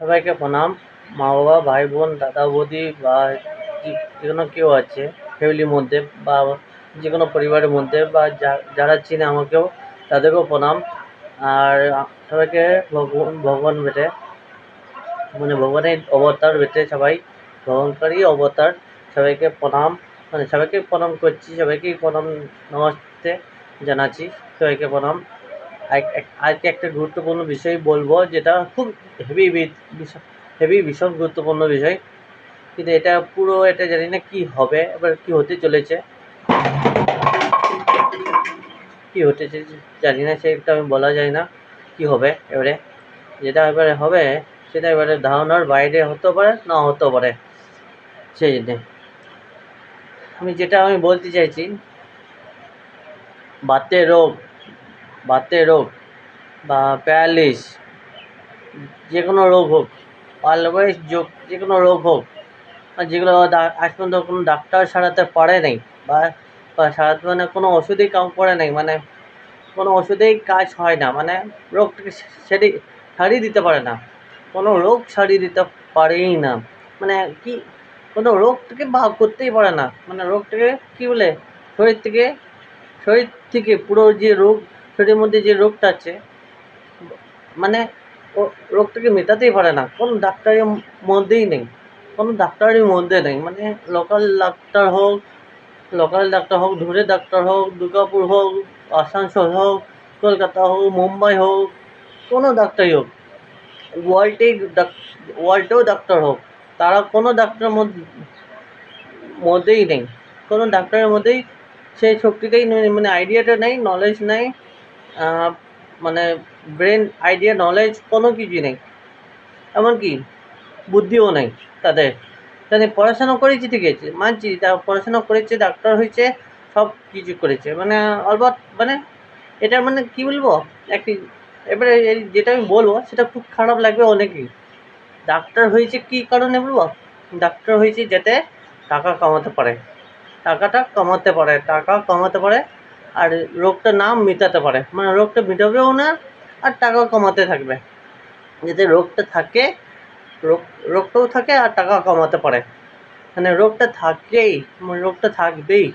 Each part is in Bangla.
সবাইকে প্রণাম। মা বাবা, ভাই বোন, দাদা বৌদি বা যে কোনো কেউ আছে ফ্যামিলির মধ্যে বা যে কোনো পরিবারের মধ্যে বা যারা চিনে আমাকেও, তাদেরকেও প্রণাম। আর সবাইকে ভগবান বেটে, মানে ভগবানের অবতার বেটে সবাই, ভগবানকারই অবতার। সবাইকে প্রণাম, মানে সবাইকে প্রণাম করছি, সবাইকেই প্রণাম, নমস্তে জানাচ্ছি, সবাইকে প্রণাম। আজকে একটা গুরুত্বপূর্ণ বিষয় বলবো, যেটা খুব হেভি বিষয়, ভীষণ গুরুত্বপূর্ণ বিষয়। কিন্তু এটা জানি না কি হবে, এবার কি হতে চলেছে, কি হতে জানি না, সেটা আমি বলা যায় না কি হবে। এবারে যেটা এবারে হবে সেটা এবারে ধারণার বাইরে হতে পারে, না হতে পারে। সেই জন্যে আমি বলতে চাইছি, বাতের রোগ, বাতের রোগ বা প্যারালিস, যে কোনো রোগ হোক, অলওয়েজ যে কোনো রোগ হোক, যেগুলো আজ পর্যন্ত কোনো ডাক্তার সারাতে পারে নাই, বা সারাতে মানে কোনো ওষুধই কাম করে নাই, মানে কোনো ওষুধেই কাজ হয় না, মানে রোগটাকে সারিয়ে দিতে পারে না, কোনো রোগ সারিয়ে দিতে পারেই না। মানে কি, কোনো রোগটাকে করতেই পারে না, মানে রোগটাকে কি বলে, শরীর থেকে শরীর থেকে পুরো যে রোগ, শরীরের মধ্যে যে রোগটা আছে, মানে ও রোগটাকে মেটাতেই পারে না, কোনো ডাক্তারের মধ্যেই নেই, কোনো ডাক্তারের মধ্যে নেই। মানে লোকাল ডাক্তার হোক, দূরের ডাক্তার হোক, দুর্গাপুর হোক, আসানসোল হোক, কলকাতা হোক, মুম্বাই হোক, কোনো ডাক্তারই হোক, ওয়ার্ল্ডেও ডাক্তার হোক, তারা কোনো ডাক্তারের মধ্যেই নেই, কোনো ডাক্তারের মধ্যেই সেই শক্তিটাই নেই, মানে আইডিয়াটা নেই, নলেজ নেই, মানে ব্রেন আইডিয়া, নলেজ কোনো কিছুই নেই, এমনকি বুদ্ধিও নেই তাদের। তাদের পড়াশোনা করেছে, ঠিক আছে, মানছি, তা পড়াশোনা করেছে, ডাক্তার হয়েছে, সব কিছু করেছে, মানে অলবৎ, মানে এটা মানে কি বলবো, একটি, এবারে যেটা আমি বলবো সেটা খুব খারাপ লাগবে অনেকেই। ডাক্তার হয়েছে কী কারণে বলবো, ডাক্তার হয়েছে যাতে টাকা কামাতে পারে, টাকা কামাতে পারে, আর রোগটা না মেটাতে পারে, মানে রোগটা মেটাবেও না, আর টাকাও কামাতে থাকবে, যাতে রোগটা থাকে, রোগটাও থাকে আর টাকা কামাতে পারে, মানে রোগটা থাকবেই,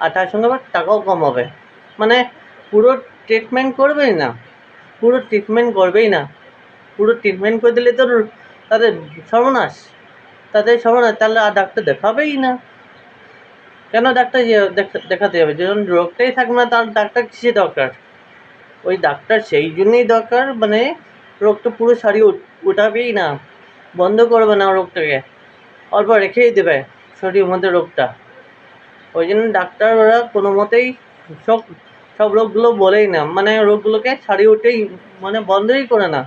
আর তার সঙ্গে আবার টাকাও কামাবে, মানে পুরো ট্রিটমেন্ট করবেই না, পুরো ট্রিটমেন্ট করে দিলে তো তাদের সর্বনাশ, তাহলে আর ডাক্তার দেখাবেই না। কেন ডাক্তার দেখাতে যাবে, যখন রোগটাই থাকবে না, তার ডাক্তার কিসের দরকার? ওই ডাক্তার সেই জন্যই দরকার, মানে রোগটা পুরো সারিয়ে উঠাবেই না, বন্ধ করবে না রোগটাকে, অল্প রেখেই দেবে শরীরের মধ্যে রোগটা। ওই জন্য ডাক্তার ওরা কোনো মতেই সব সব রোগগুলো বলেই না, মানে রোগগুলোকে সারিয়ে উঠেই, মানে বন্ধই করে না,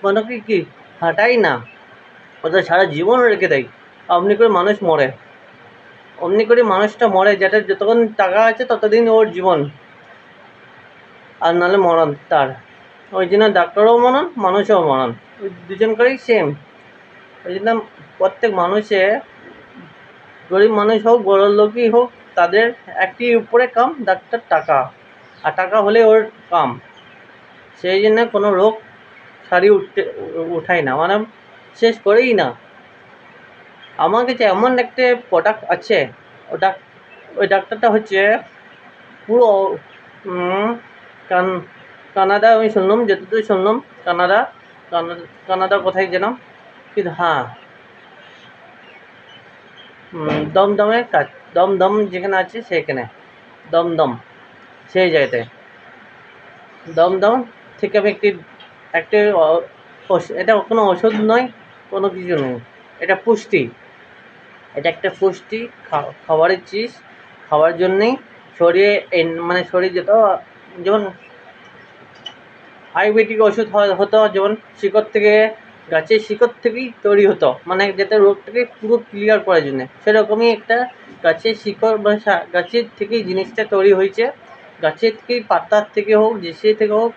বন্ধকে কি হাঁটাই না, ওদের সারা জীবন রেখে দেয়। অমনি করে মানুষটা মরে, যেটা যতক্ষণ টাকা আছে ততদিন ওর জীবন, আর নাহলে মরণ তার। ওই জন্য ডাক্তারও মরণ, মানুষও মরণ, ওই দুজনকারই সেম। ওই জন্য প্রত্যেক মানুষে, গরিব মানুষ হোক, বড়লোকই হোক, তাদের একটি উপরে কাম, ডাক্তার টাকা, আর টাকা হলে ওর কাম। সেই জন্য কোনো রোগ সারিয়ে উঠায় না, মানে শেষ করেই না। আমার কাছে এমন একটা প্রোডাক্ট আছে, ওটা, ওই ডাক্তারটা হচ্ছে পুরো কানাডা, আমি শুনলাম, যতদূর শুনলাম, কানাডা, কানাডা কোথায় যেন, কিন্তু হ্যাঁ, দমদমের কাজ, দমদম যেখানে আছে সেখানে, দমদম সেই জায়গাটায়, দমদম থেকে আমি একটি এটা কোনো ওষুধ নয়, কোনো কিছু নয়, এটা পুষ্টি, এটা একটা পুষ্টি, খাবারের চিজ, খাওয়ার জন্যেই শরীরে, মানে শরীর যত, যেমন আয়ুর্বেদিক ওষুধ হতো, যেমন গাছের শিকড় থেকেই তৈরি হতো, মানে যাতে রোগটাকে পুরো ক্লিয়ার করার জন্যে, সেরকমই একটা গাছের শিকড় বা গাছের থেকেই জিনিসটা তৈরি হয়েছে, গাছের থেকেই, পাতার থেকে হোক, যে থেকে হোক,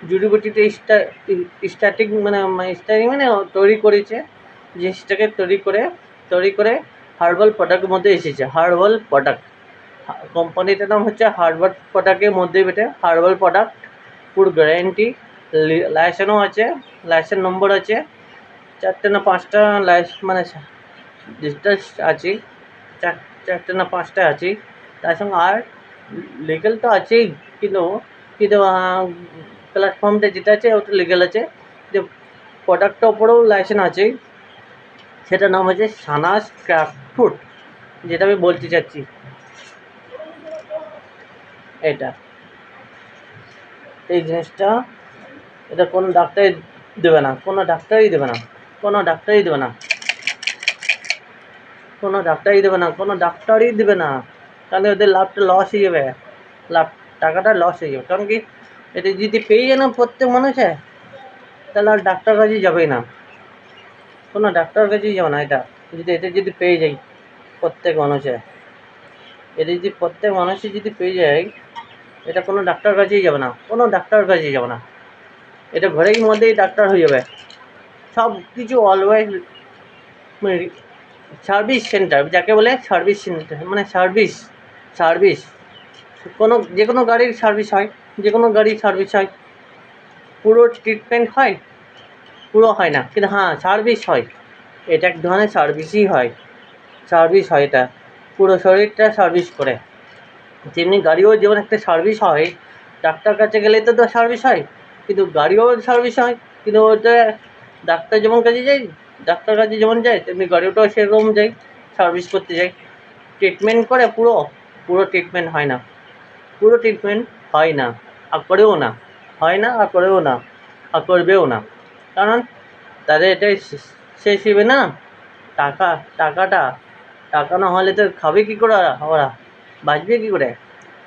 জুড়িবুটিতে স্টার্টিং মানে তৈরি করেছে, জিনিসটাকে তৈরি করে হার্বাল প্রোডাক্টের মধ্যে এসেছে, হার্বাল প্রোডাক্ট, কোম্পানিটার নাম হচ্ছে হার্বাল প্রোডাক্টের মধ্যে হার্বাল প্রোডাক্ট, পুরো গ্যারেন্টি, লাইসেন্সও আছে, লাইসেন্স নম্বর আছে, 4টে না 5টা লাইস মানে ডিস্টেন্স আছে, 4টে না 5টা আছে। তার সঙ্গে আর লিগেল তো আছেই, কিন্তু কিন্তু প্ল্যাটফর্মটা যেটা আছে ওটা লিগেল আছে, যে প্রোডাক্টটার ওপরেও লাইসেন্স আছে। সেটার নাম হচ্ছে সানাস ক্রাফট ফুড, যেটা আমি বলতে চাচ্ছি। এটা এই জিনিসটা এটা কোনো ডাক্তারই দেবে না, কোনো ডাক্তারই দেবে না, কোনো ডাক্তারই দেবে না, কোনো ডাক্তারই দেবে না, কোনো ডাক্তারই দেবে না। তাহলে ওদের লাভটা লস হয়ে যাবে, লাভ টাকাটা লস হয়ে যাবে। কারণ কি, এটা যদি পেয়ে যায় না প্রত্যেক মানুষে, তাহলে আর ডাক্তার কাছেই যাবেই না, কোনো ডাক্তার কাছেই যাবে না। এটা যদি পেয়ে যাই প্রত্যেক মানুষে, এটা যদি প্রত্যেক মানুষই যদি পেয়ে যায়, এটা কোনো ডাক্তার কাছেই যাবে না, কোনো ডাক্তার কাছেই যাবে না। এটা ঘরের মধ্যেই ডাক্তার হয়ে যাবে। সব কিছু অলওয়েজ সার্ভিস সেন্টার, যাকে বলে সার্ভিস সেন্টার, মানে সার্ভিস যে কোনো গাড়ির সার্ভিস হয়, যে কোনো গাড়ির সার্ভিস হয়। পুরো ট্রিটমেন্ট হয় পুরো হয় না, কিন্তু হ্যাঁ সার্ভিস হয়। এটা এক ধরনের সার্ভিসই হয়, সার্ভিস হয়। এটা পুরো শরীরটা সার্ভিস করে। যেমনি গাড়িও যেমন একটা সার্ভিস হয়, ডাক্তার কাছে গেলে তো সার্ভিস হয়, কিন্তু গাড়িও সার্ভিস হয়। কিন্তু ওটা ডাক্তার যেমন কাছে যাই, ডাক্তার কাছে যেমন যায়, তেমনি গাড়িটাও সেরকম যাই, সার্ভিস করতে যাই। ট্রিটমেন্ট করে পুরো পুরো ট্রিটমেন্ট হয় না, পুরো ট্রিটমেন্ট হয় না, আর করেও না, হয় না আর করেও না, আর করবেও না। কারণ তাদের এটাই শেষ হবে না, টাকা টাকাটা টাকা না হলে তো খাবে কী করে ওরা, বাঁচবে কী করে?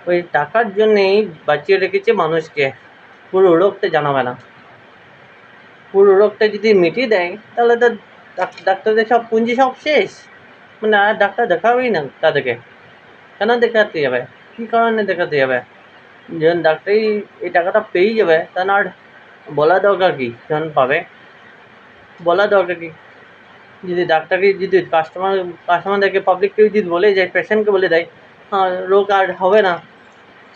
ওই টাকার জন্যেই বাঁচিয়ে রেখেছে মানুষকে, পুরো রোগটা জানাবে না। পুরো রোগটা যদি মিটিয়ে দেয়, তাহলে তো ডাক্তারদের সব পুঁজি সব শেষ, মানে আর ডাক্তার দেখাবেই না তাদেরকে। কেন দেখাতে যাবে, কী কারণে দেখাতে যাবে? যখন ডাক্তারই এই টাকাটা পেয়েই যাবে, তখন আর বলা দরকার কী? যখন পাবে, বলা দরকার কী? যদি ডাক্তারকে যদি কাস্টমারদেরকে পাবলিককেও যদি বলে যায়, পেশেন্টকে বলে দেয় রোগ আর হবে না,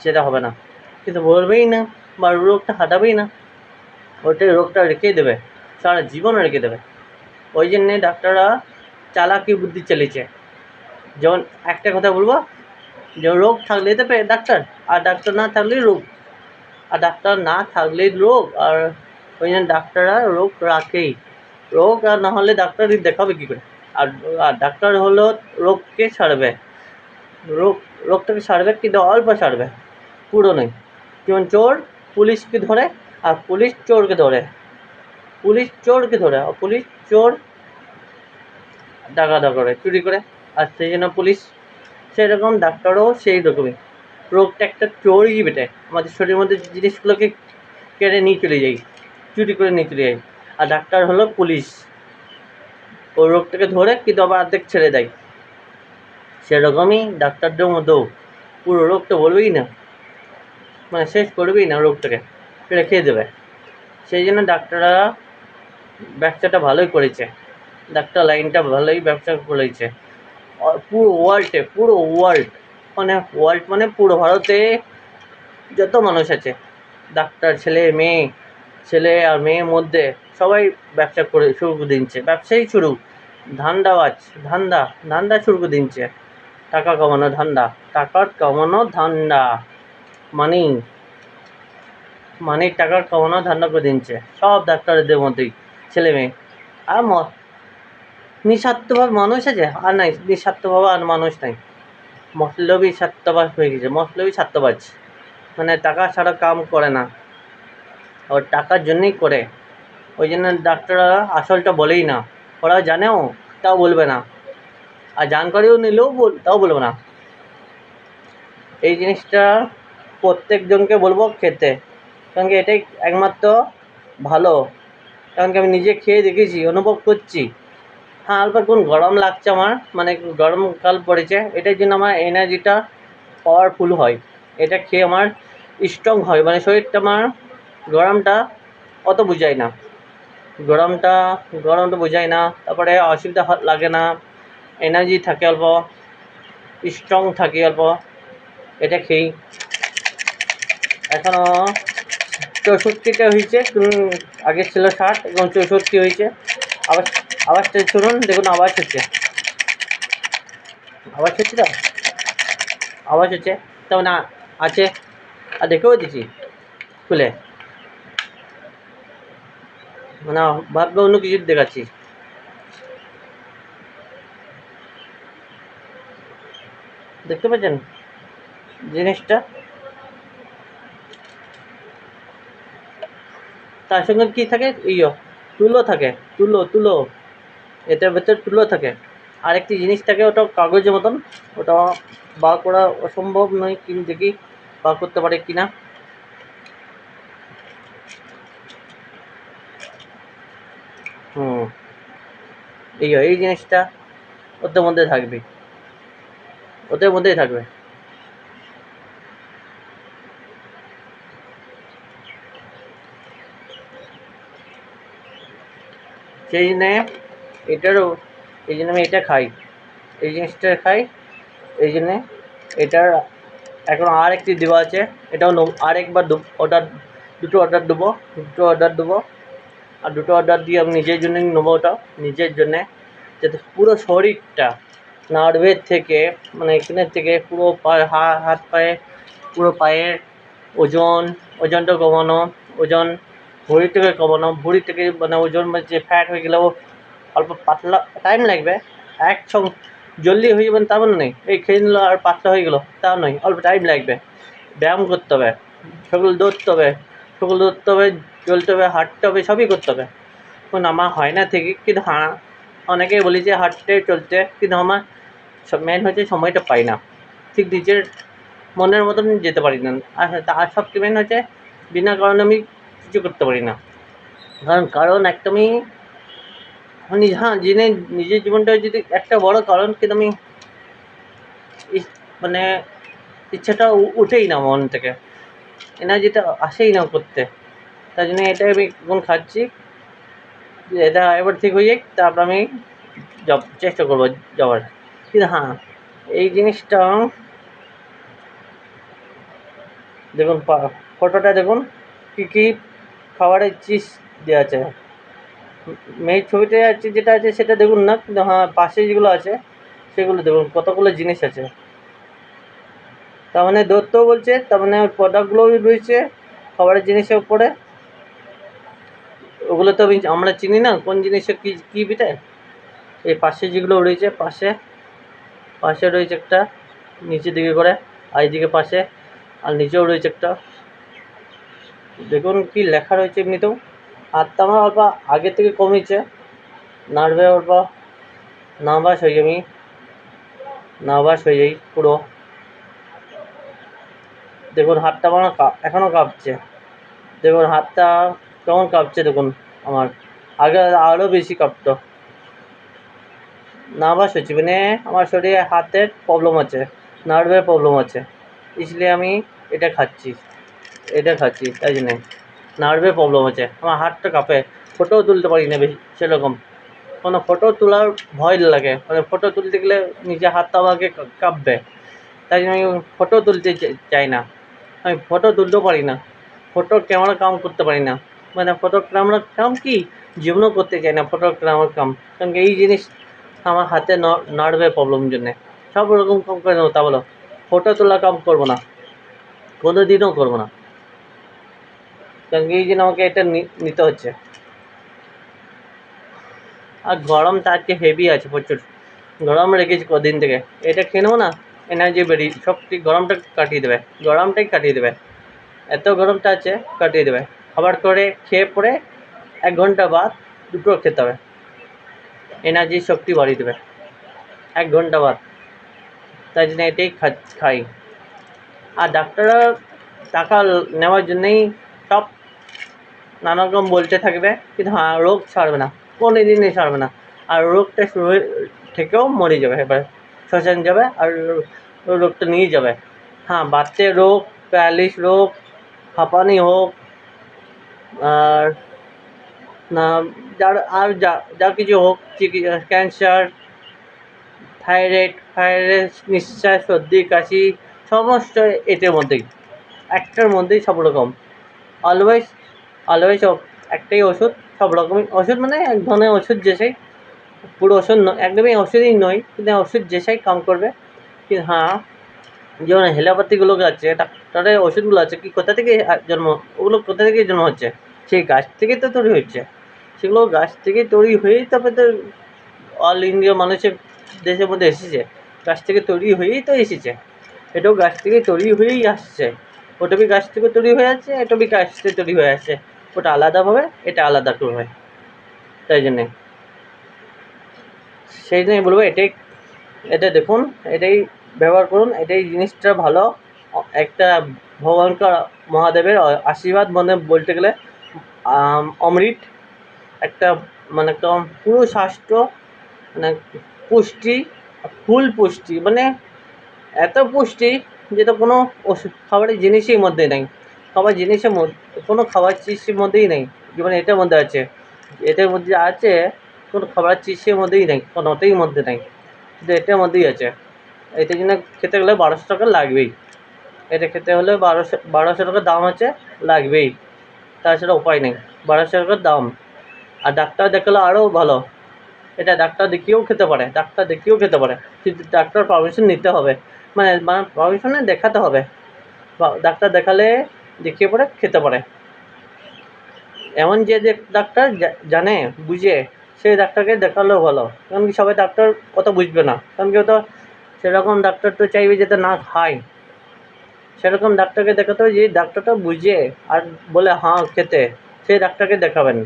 সেটা হবে না। কিন্তু বলবেই না, বা রোগটা হাঁটাবেই না, ওইটাই রোগটা রেখে দেবে, সারা জীবন রেখে দেবে। ওই জন্যে ডাক্তাররা চালাকি বুদ্ধি চালিয়েছে। যেমন একটা কথা বলবো, যে রোগ থাকলেই তো ডাক্তার, আর ডাক্তার না থাকলেই রোগ, আর ডাক্তার না থাকলেই রোগ। আর ওই জন্য ডাক্তাররা রোগ রাখেই, রোগ আর না হলে ডাক্তারই দেখাবে কী করে? আর আর ডাক্তার হলো রোগকে সারবে, রোগটাকে সারবে, কিন্তু অল্প সারবে, পুরো নয়। যেমন চোর পুলিশকে ধরে, আর পুলিশ চোরকে ধরে, আর পুলিশ চোর ডাকাত করে, চুরি করে, আর সেই জন্য পুলিশ। সেরকম ডাক্তারও সেই রকমই, রোগটা একটা চোরই বেটে, আমাদের শরীরের মধ্যে জিনিসগুলোকে কেড়ে নিয়ে চলে যাই, চুরি করে নিয়ে চলে যাই। আর ডাক্তার হলো পুলিশ, ও রোগটাকে ধরে কিন্তু আবার অর্ধেক ছেড়ে দেয়। সেরকমই ডাক্তারদের মধ্যেও পুরো রোগটা বলবেই না, মানে শেষ করবেই না, রোগটাকে রেখে দেবে। সেই জন্য ডাক্তাররা ব্যবসাটা ভালোই করেছে, ডাক্তার লাইনটা ভালোই ব্যবসা করেছে। পুরো ওয়ার্ল্ড মানে পুরো ভারতে যত মানুষ আছে, ডাক্তার ছেলে আর মেয়ের মধ্যে সবাই ব্যবসা করে শুরু করে দিচ্ছে, ব্যবসায়ী শুরু, ধান্দা শুরু করে দিচ্ছে। টাকা কামানো ধান্দা, মানি টাকার কামানো ধান্দা করে দিচ্ছে সব ডাক্তারদের মধ্যেই, ছেলে মেয়ে। আর নিঃস্বার্থভাব মানুষ আছে, আর নাই নিঃস্বার্থভাবে আর মানুষ নাই, মতলবই স্বার্থবাজ হয়ে গেছে, মতলবই স্বার্থবাজ, মানে টাকা ছাড়া কাম করে না, ওর টাকার জন্যই করে। ওই জন্য ডাক্তাররা আসলটা বলেই না, ওরা জানেও তাও বলবে না, আর জানকারিও নিলেও তাও বলবে না। এই জিনিসটা প্রত্যেকজনকে বলবো খেতে, কারণ কি এটাই একমাত্র ভালো। কারণ কি আমি নিজে খেয়ে দেখেছি, অনুভব করছি। হ্যাঁ, অল্প এখন গরম লাগছে আমার, মানে গরমকাল পড়েছে, এটার জন্য আমার এনার্জিটা পাওয়ারফুল হয়। এটা খেয়ে আমার স্ট্রং হয়, মানে শরীরটা আমার গরমটা অত বুঝায় না, গরমটা বোঝায় না, তারপরে অসুবিধা লাগে না, এনার্জি থাকে অল্প, স্ট্রং থাকে অল্প, এটা খেয়েই। এখনও 64টা হয়েছে, আগে ছিল 60, এখন 64 হয়েছে। আওয়াজ আওয়াজটা শুনুন, দেখুন আওয়াজ হচ্ছে, আওয়াজ হচ্ছে তো, আওয়াজ হচ্ছে, তেমন আছে। আর দেখেও দিচ্ছি খুলে, মানে ভাববে অন্য কিছু দেখাচ্ছি। দেখতে পাচ্ছেন জিনিসটা? তার সঙ্গে কি থাকে, তুলো থাকে, তুলো তুলো, এটার ভেতর তুলো থাকে। আরেকটি জিনিস থাকে, ওটা কাগজের মতন, ওটা বার করা অসম্ভব নয়, কিন্তু দেখি বার করতে পারে কিনা। হুম, এই জিনিসটা ওদের মধ্যে থাকবে, ওদের মধ্যেই থাকবে। সেই জন্যে এটারও, এই জন্য আমি এটা খাই, এই জিনিসটা খাই। এই জন্যে এটার এখন আর একটি দেওয়া আছে, এটাও আরেকবার অর্ডার, দুটো অর্ডার দেবো, আর দুটো অর্ডার দিয়ে আমি নিজের জন্যই নেবো, ওটা নিজের জন্যে, যাতে পুরো শরীরটা, নার্ভের থেকে, মানে এখানের থেকে পুরো হাত পায়ে, পুরো পায়ের ওজনটা কমানো, ওজন ভুঁড়ি থেকে কমানো, ভুঁড়ি থেকে মানে ওজন যে ফ্যাট হয়ে গেলেও অল্প পাতলা, টাইম লাগবে, একসঙ্গে জলদি হয়ে যাবেন তেমন নেই, এই খেয়ে নিল আর পাতলা হয়ে গেলো তাও নয়, অল্প টাইম লাগবে। ব্যায়াম করতে হবে, সকালে দৌড়তে হবে, চলতে হবে, হাঁটতে হবে, সবই করতে হবে। এখন আমার হয় না ঠিকই, কিন্তু হ্যাঁ, অনেকেই বলি যে হাঁটতে চলতে, কিন্তু আমার মেন হচ্ছে সময়টা পাই না, ঠিক নিজের মনের মতন যেতে পারি না। আর সবচেয়ে মেন হচ্ছে বিনা কারণে আমি কিছু করতে পারি না, কারণ একদমই হ্যাঁ, নিজের জীবনটা যদি একটা বড় কারণ, কিন্তু আমি মানে ইচ্ছাটা উঠেই না মন থেকে, এনার্জিটা আসেই না করতে। তাই জন্য এটাই আমি এখন খাচ্ছি, এটা এবার ঠিক হয়ে যাক, তারপর আমি চেষ্টা করবো যাওয়ার। কিন্তু হ্যাঁ, এই জিনিসটা দেখুন, ফটোটা দেখুন, কী কী খাবারের চিজ দেওয়া আছে। মেয়ের ছবিটা আছে, যেটা আছে সেটা দেখুন না, কিন্তু হ্যাঁ পাশে যেগুলো আছে সেগুলো দেখুন, কতগুলো জিনিস আছে। তার মানে দত্ত বলছে, তার মানে প্রোডাক্টগুলোও রয়েছে খাবারের জিনিসের উপরে। ওগুলো তো আমরা চিনি না কোন জিনিসের কী বিটে। এই পাশে যেগুলো রয়েছে, পাশে রয়েছে একটা, নিচের দিকে করে, আর এইদিকে পাশে, আর নিচেও রয়েছে একটা, দেখুন কি লেখা রয়েছে এমনিতেও। আর তো আমার অল্প আগে থেকে কমেছে, নার্ভে অল্প নার্ভাস হয়ে যাই পুরো। দেখুন হাতটা আমার এখনও কাঁপছে, দেখুন হাতটা কেমন কাঁপছে দেখুন আমার, আগে আরও বেশি কাঁপতো। নার্ভাস হচ্ছে, মানে আমার শরীরে হাতের প্রবলেম আছে, নার্ভের প্রবলেম আছে, इसलिए আমি এটা খাচ্ছি, তাই জন্যে নার্ভের প্রবলেম আছে, আমার হাতটা কাঁপে, ফটোও তুলতে পারি না বেশি সেরকম, কোনো ফটো তোলার ভয় লাগে, মানে ফটো তুলতে গেলে নিজের হাতটা আমাকে কাঁপবে, তাই জন্য আমি ফটো তুলতে চাই না, আমি ফটো তুলতেও পারি না, ফটো ক্যামেরা কাম করতে পারি না, মানে ফটো ক্যামেরা কাম কি জীবনও করতে চাই না, ফটো ক্যামেরা কাম, কারণ এই জিনিস আমার হাতে নার্ভের প্রবলেম জন্যে সব রকম কাম করে নেবো, তা বলো ফটো তোলা কাম করবো না, কোনো দিনও করবো না, কারণ এই জন্য আমাকে এটা নিতে হচ্ছে। আর গরমটা আজকে হেভি আছে, প্রচুর গরম রেখেছি কদিন থেকে, এটা খেয়ে নেবো না, এনার্জি বেরিয়ে শক্তি, গরমটাই কাটিয়ে দেবে, এত গরমটা আছে কাটিয়ে দেবে। খাবার করে খেয়ে পরে 1 ঘন্টা বাদ দুটো খেতে হবে, এনার্জি শক্তি বাড়িয়ে দেবে 1 ঘন্টা বাদ, তাই জন্য এটাই খাই। আর ডাক্তাররা টাকা নেওয়ার জন্যই সব নানা রকম বলতে থাকবে, কিন্তু হ্যাঁ রোগ ছাড়বে না, কোনো দিনই ছাড়বে না, আর রোগটা শুরু থেকেও মরে যাবে, এবার শ্মশান যাবে আর রোগটা নিয়ে যাবে। হ্যাঁ, বাতের রোগ, প্যারালিস রোগ, হাঁপানি হোক, আর না যা কিছু হোক, ক্যান্সার, থাইরয়েড, নিঃশ্বাস, সর্দি, কাশি, সমস্ত এটার মধ্যেই, একটার মধ্যেই সব রকম, অলওয়েজ একটাই ওষুধ সব রকমের ওষুধ, মানে এক ধরনের ওষুধ যেসাই পুরো ওষুধ একদমই ওষুধই নয়, কিন্তু ওষুধ যেসাই কাম করবে। কিন্তু হ্যাঁ, যেমন হেলাপাতিগুলো আছে, ডাক্তারের ওষুধগুলো আছে, কি কোথা থেকে জন্ম, ওগুলো কোথা থেকে জন্ম হচ্ছে? সেই গাছ থেকে তো তৈরি হচ্ছে। সেগুলো গাছ থেকে তৈরি হয়েই তারপরে তো অল ইন্ডিয়া মানুষের দেশের মধ্যে এসেছে। গাছ থেকে তৈরি হয়েই তো এসেছে। এটাও গাছ থেকে তৈরি হয়েই আসছে। ওটা বি গাছ থেকে তৈরি হয়ে আছে, এটা বি গাছ থেকে তৈরি হয়ে আসছে। ওটা আলাদাভাবে, এটা আলাদা করবে। তাই জন্যে সেই জন্যই বলবো, এটা দেখুন, এটাই ব্যবহার করুন। এটাই জিনিসটা ভালো। একটা ভগবানকার মহাদেবের আশীর্বাদ মানে বলতে গেলে অমৃত একটা, মানে একদম পুরো স্বাস্থ্য, মানে পুষ্টি, ফুল পুষ্টি, মানে এত পুষ্টি যেটা কোনো ওষুধ খাবারের জিনিসের মধ্যে নেই। খাবার জিনিসের মধ্যে কোনো খাবার জিনিসের মধ্যেই নেই। যেমন এটার মধ্যে আছে, এটার মধ্যে আছে, কোনো খাবার জিনিসের মধ্যেই নেই, কোনোটাই মধ্যে নেই, শুধু এটার মধ্যেই আছে। এটার জন্য খেতে গেলে 1200 টাকা লাগবেই। এটা খেতে হলে 1200 টাকা দাম আছে, লাগবেই। তাছাড়া উপায় নেই, 1200 টাকার দাম। আর ডাক্তার দেখালে আরও ভালো। এটা ডাক্তার দেখিয়েও খেতে পারে, কিন্তু ডাক্তার পারমিশন নিতে হবে। মানে পারমিশনে দেখাতে হবে। ডাক্তার দেখালে দেখিয়ে পরে খেতে পারে। এমন যে ডাক্তার জানে, বুঝে, সেই ডাক্তারকে দেখালেও ভালো। কারণ কি সবাই ডাক্তার কথা বুঝবে না, কারণ কি ওটা সেরকম ডাক্তার তো চাইবে যাতে না খায়। সেরকম ডাক্তারকে দেখাতে হবে যে ডাক্তারটা বুঝে আর বলে হ্যাঁ খেতে, সেই ডাক্তারকে দেখাবেন।